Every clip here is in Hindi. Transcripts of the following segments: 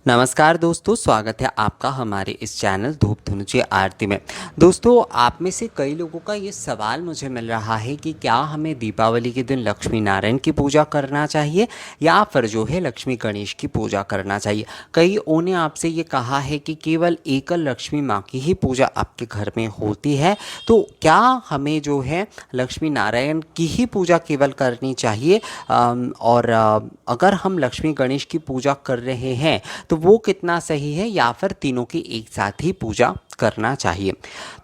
नमस्कार दोस्तों, स्वागत है आपका हमारे इस चैनल धूप धुनुची आरती में। दोस्तों, आप में से कई लोगों का ये सवाल मुझे मिल रहा है कि क्या हमें दीपावली के दिन लक्ष्मी नारायण की पूजा करना चाहिए या फिर जो है लक्ष्मी गणेश की पूजा करना चाहिए। कईयों ने आपसे ये कहा है कि केवल एकल लक्ष्मी माँ की ही पूजा आपके घर में होती है, तो क्या हमें जो है लक्ष्मी नारायण की ही पूजा केवल करनी चाहिए और अगर हम लक्ष्मी गणेश की पूजा कर रहे हैं तो वो कितना सही है या फिर तीनों की एक साथ ही पूजा करना चाहिए।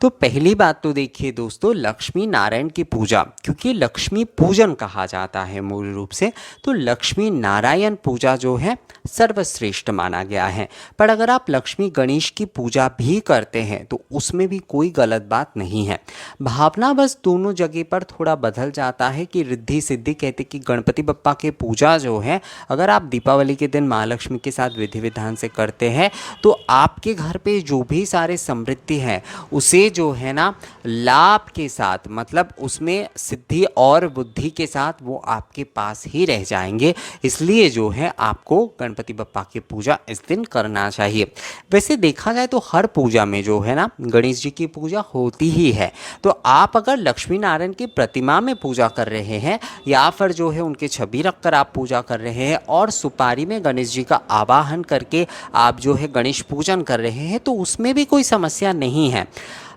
तो पहली बात तो देखिए दोस्तों, लक्ष्मी नारायण की पूजा, क्योंकि लक्ष्मी पूजन कहा जाता है मूल रूप से, तो लक्ष्मी नारायण पूजा जो है सर्वश्रेष्ठ माना गया है। पर अगर आप लक्ष्मी गणेश की पूजा भी करते हैं तो उसमें भी कोई गलत बात नहीं है। भावना बस दोनों जगह पर थोड़ा बदल जाता है कि रिद्धि सिद्धि कहते कि गणपति बप्पा की पूजा जो है अगर आप दीपावली के दिन माँ लक्ष्मी के साथ विधि विधान से करते हैं तो आपके घर पे जो भी सारे समृद्धि है उसे जो है ना लाभ के साथ, मतलब उसमें सिद्धि और बुद्धि के साथ वो आपके पास ही रह जाएंगे। इसलिए जो है आपको गणपति बप्पा की पूजा इस दिन करना चाहिए। वैसे देखा जाए तो हर पूजा में जो है ना गणेश जी की पूजा होती ही है, तो आप अगर लक्ष्मी नारायण की प्रतिमा में पूजा कर रहे हैं या फिर जो है उनके छवि रखकर आप पूजा कर रहे हैं और सुपारी में गणेश जी का आवाहन करके आप जो है गणेश पूजन कर रहे हैं तो उसमें भी कोई समस्या नहीं है।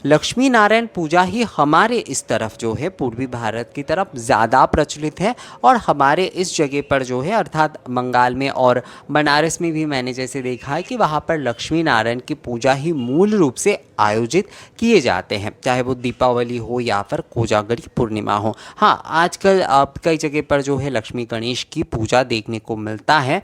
लक्ष्मी नारायण पूजा ही हमारे इस तरफ जो है पूर्वी भारत की तरफ ज़्यादा प्रचलित है और हमारे इस जगह पर जो है अर्थात बंगाल में और बनारस में भी मैंने जैसे देखा है कि वहाँ पर लक्ष्मी नारायण की पूजा ही मूल रूप से आयोजित किए जाते हैं, चाहे वो दीपावली हो या फिर कोजागरी पूर्णिमा हो। हाँ, आजकल अब कई जगह पर जो है लक्ष्मी गणेश की पूजा देखने को मिलता है,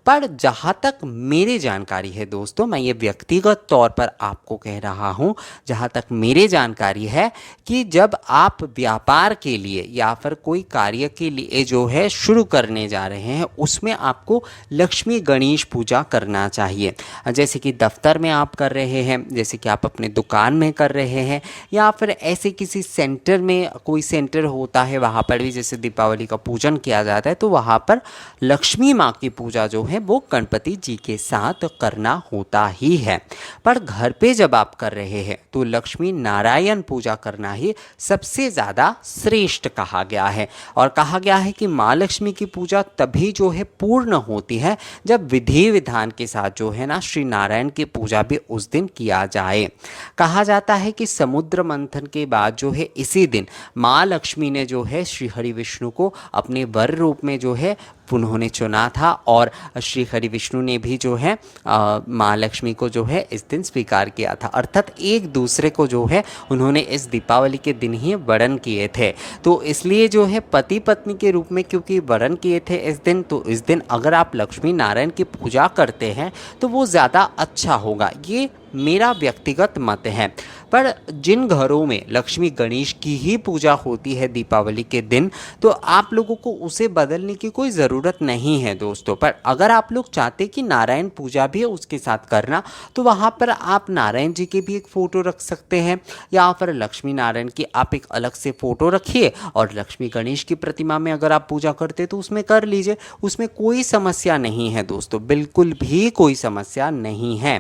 पर जहाँ तक मेरी जानकारी है दोस्तों, मैं ये व्यक्तिगत तौर पर आपको कह रहा हूँ, जहाँ तक मेरी जानकारी है कि जब आप व्यापार के लिए या फिर कोई कार्य के लिए जो है शुरू करने जा रहे हैं उसमें आपको लक्ष्मी गणेश पूजा करना चाहिए। जैसे कि दफ्तर में आप कर रहे हैं, जैसे कि आप अपने दुकान में कर रहे हैं या फिर ऐसे किसी सेंटर में, कोई सेंटर होता है वहाँ पर भी जैसे दीपावली का पूजन किया जाता है, तो वहाँ पर लक्ष्मी माँ की पूजा जो है वो गणपति जी के साथ करना होता ही है। पर घर पे जब आप कर रहे हैं तो लक्ष्मी नारायण पूजा करना ही सबसे ज़्यादा श्रेष्ठ कहा गया है और कहा गया है कि माँ लक्ष्मी की पूजा तभी जो है पूर्ण होती है जब विधि विधान के साथ जो है ना श्री नारायण की पूजा भी उस दिन किया जाए। कहा जाता है कि समुद्र मंथन के बाद जो है इसी दिन माँ लक्ष्मी ने जो है श्री हरि विष्णु को अपने वर रूप में जो है उन्होंने चुना था और श्री हरि विष्णु ने भी जो है माँ लक्ष्मी को जो है इस दिन स्वीकार किया था, अर्थात एक दूसरे को जो है उन्होंने इस दीपावली के दिन ही वरण किए थे। तो इसलिए जो है पति पत्नी के रूप में क्योंकि वरण किए थे इस दिन, तो इस दिन अगर आप लक्ष्मी नारायण की पूजा करते हैं तो वो ज़्यादा अच्छा होगा, ये मेरा व्यक्तिगत मत है। पर जिन घरों में लक्ष्मी गणेश की ही पूजा होती है दीपावली के दिन, तो आप लोगों को उसे बदलने की कोई ज़रूरत नहीं है दोस्तों। पर अगर आप लोग चाहते कि नारायण पूजा भी उसके साथ करना, तो वहाँ पर आप नारायण जी की भी एक फ़ोटो रख सकते हैं या फिर लक्ष्मी नारायण की आप एक अलग से फ़ोटो रखिए और लक्ष्मी गणेश की प्रतिमा में अगर आप पूजा करते तो उसमें कर लीजिए, उसमें कोई समस्या नहीं है दोस्तों, बिल्कुल भी कोई समस्या नहीं है।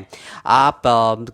आप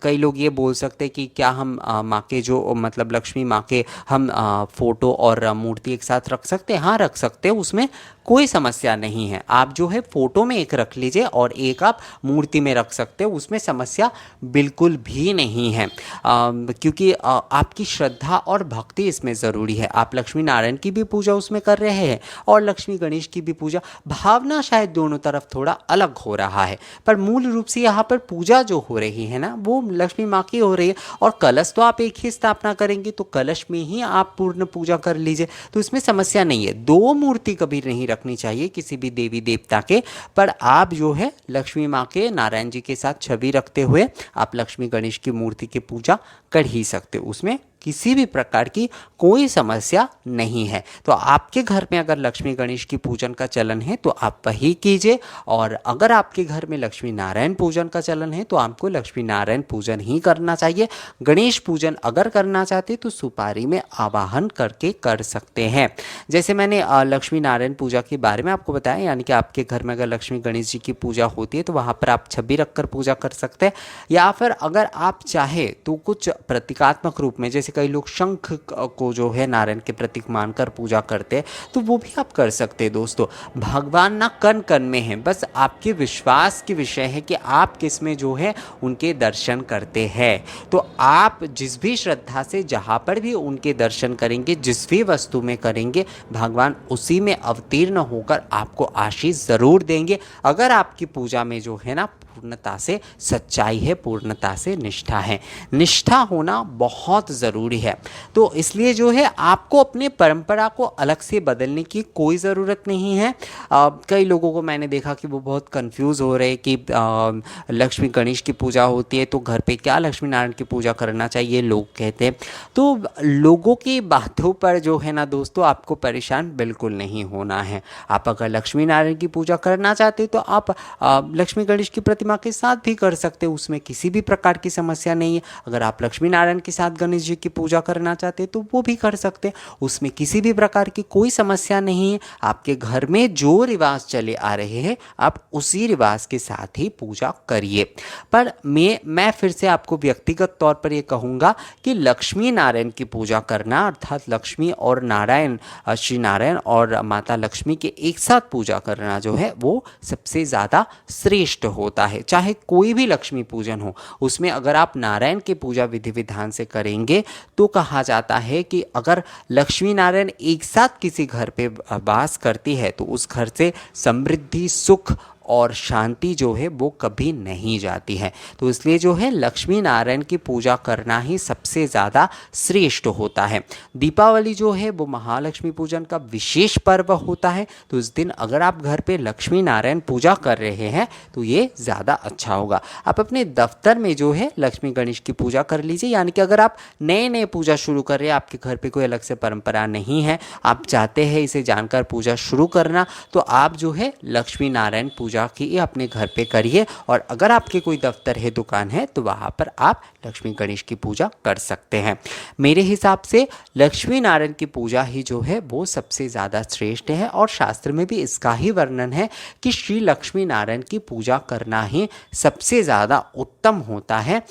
कई लोग ये बोल सकते हैं कि क्या हम माँ के जो मतलब लक्ष्मी माँ के हम फोटो और मूर्ति एक साथ रख सकते हैं? हाँ, रख सकते हैं, उसमें कोई समस्या नहीं है। आप जो है फोटो में एक रख लीजिए और एक आप मूर्ति में रख सकते हो, उसमें समस्या बिल्कुल भी नहीं है क्योंकि आपकी श्रद्धा और भक्ति इसमें ज़रूरी है। आप लक्ष्मी नारायण की भी पूजा उसमें कर रहे हैं और लक्ष्मी गणेश की भी पूजा, भावना शायद दोनों तरफ थोड़ा अलग हो रहा है, पर मूल रूप से यहाँ पर पूजा जो हो रही है ना वो लक्ष्मी माँ की हो रही है। और कलश तो आप एक ही स्थापना करेंगे तो कलश में ही आप पूर्ण पूजा कर लीजिए, तो इसमें समस्या नहीं है। दो मूर्ति कभी नहीं रखनी चाहिए किसी भी देवी देवता के, पर आप जो है लक्ष्मी माँ के नारायण जी के साथ छवि रखते हुए आप लक्ष्मी गणेश की मूर्ति की पूजा कर ही सकते हो, उसमें किसी भी प्रकार की कोई समस्या नहीं है। तो आपके घर में अगर लक्ष्मी गणेश की पूजन का चलन है तो आप वही कीजिए, और अगर आपके घर में लक्ष्मी नारायण पूजन का चलन है तो आपको लक्ष्मी नारायण पूजन ही करना चाहिए। गणेश पूजन अगर करना चाहते तो सुपारी में आवाहन करके कर सकते हैं। जैसे मैंने लक्ष्मी नारायण पूजा के बारे में आपको बताया, यानी कि आपके घर में अगर लक्ष्मी गणेश जी की पूजा होती है तो वहाँ पर आप छवि रखकर पूजा कर सकते हैं, या फिर अगर आप चाहे तो कुछ प्रतीकात्मक रूप में, जैसे कई लोग शंख को जो है नारायण के प्रतीक मानकर पूजा करते हैं, तो वो भी आप कर सकते हैं। दोस्तों, भगवान ना कण कण में है, बस आपके विश्वास की विषय है कि आप किस में जो है उनके दर्शन करते हैं। तो आप जिस भी श्रद्धा से जहाँ पर भी उनके दर्शन करेंगे, जिस भी वस्तु में करेंगे, भगवान उसी में अवतीर्ण होकर आपको आशीष ज़रूर देंगे, अगर आपकी पूजा में जो है ना पूर्णता से सच्चाई है, पूर्णता से निष्ठा है। निष्ठा होना बहुत ज़रूरी है। तो इसलिए जो है आपको अपने परंपरा को अलग से बदलने की कोई ज़रूरत नहीं है। कई लोगों को मैंने देखा कि वो बहुत कंफ्यूज हो रहे कि लक्ष्मी गणेश की पूजा होती है तो घर पे क्या लक्ष्मी नारायण की पूजा करना चाहिए, लोग कहते हैं। तो लोगों की बातों पर जो है ना दोस्तों, आपको परेशान बिल्कुल नहीं होना है। आप अगर लक्ष्मी नारायण की पूजा करना चाहते तो आप लक्ष्मी गणेश की प्रतिमा के साथ भी कर सकते हो, उसमें किसी भी प्रकार की समस्या नहीं है। अगर आप लक्ष्मी नारायण के साथ गणेश जी की पूजा करना चाहते तो वो भी कर सकते हैं, उसमें किसी भी प्रकार की कोई समस्या नहीं है। आपके घर में जो रिवाज चले आ रहे हैं आप उसी रिवाज के साथ ही पूजा करिए। पर मैं फिर से आपको व्यक्तिगत तौर पर ये कहूँगा कि लक्ष्मी नारायण की पूजा करना, अर्थात लक्ष्मी और नारायण, श्री नारायण और माता लक्ष्मी के एक साथ पूजा करना जो है वो सबसे ज़्यादा श्रेष्ठ होता है। चाहे कोई भी लक्ष्मी पूजन हो, उसमें अगर आप नारायण की पूजा विधि विधान से करेंगे तो कहा जाता है कि अगर लक्ष्मी नारायण एक साथ किसी घर पे वास करती है तो उस घर से समृद्धि, सुख और शांति जो है वो कभी नहीं जाती है। तो इसलिए जो है लक्ष्मी नारायण की पूजा करना ही सबसे ज़्यादा श्रेष्ठ होता है। दीपावली जो है वो महालक्ष्मी पूजन का विशेष पर्व होता है, तो इस दिन अगर आप घर पे लक्ष्मी नारायण पूजा कर रहे हैं तो ये ज़्यादा अच्छा होगा। आप अपने दफ्तर में जो है लक्ष्मी गणेश की पूजा कर लीजिए, यानी कि अगर आप नए पूजा शुरू कर रहे हैं, आपके घर पे कोई अलग से परंपरा नहीं है, आप चाहते हैं इसे जानकर पूजा शुरू करना, तो आप जो है लक्ष्मी नारायण पूजा की अपने घर पे करिए। और अगर आपके कोई दफ्तर है, दुकान है, तो वहाँ पर आप लक्ष्मी गणेश की पूजा कर सकते हैं। मेरे हिसाब से लक्ष्मी नारायण की पूजा ही जो है वो सबसे ज़्यादा श्रेष्ठ है, और शास्त्र में भी इसका ही वर्णन है कि श्री लक्ष्मी नारायण की पूजा करना ही सबसे ज़्यादा उत्तम होता है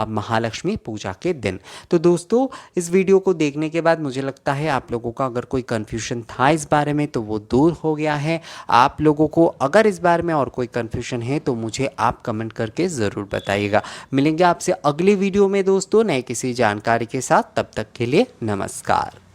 महालक्ष्मी पूजा के दिन। तो दोस्तों, इस वीडियो को देखने के बाद मुझे लगता है आप लोगों का अगर कोई कन्फ्यूजन था इस बारे में तो वो दूर हो गया है। आप लोगों को अगर इस बारे में और कोई कन्फ्यूजन है तो मुझे आप कमेंट करके ज़रूर बताइएगा। मिलेंगे आपसे अगली वीडियो में दोस्तों नए किसी जानकारी के साथ, तब तक के लिए नमस्कार।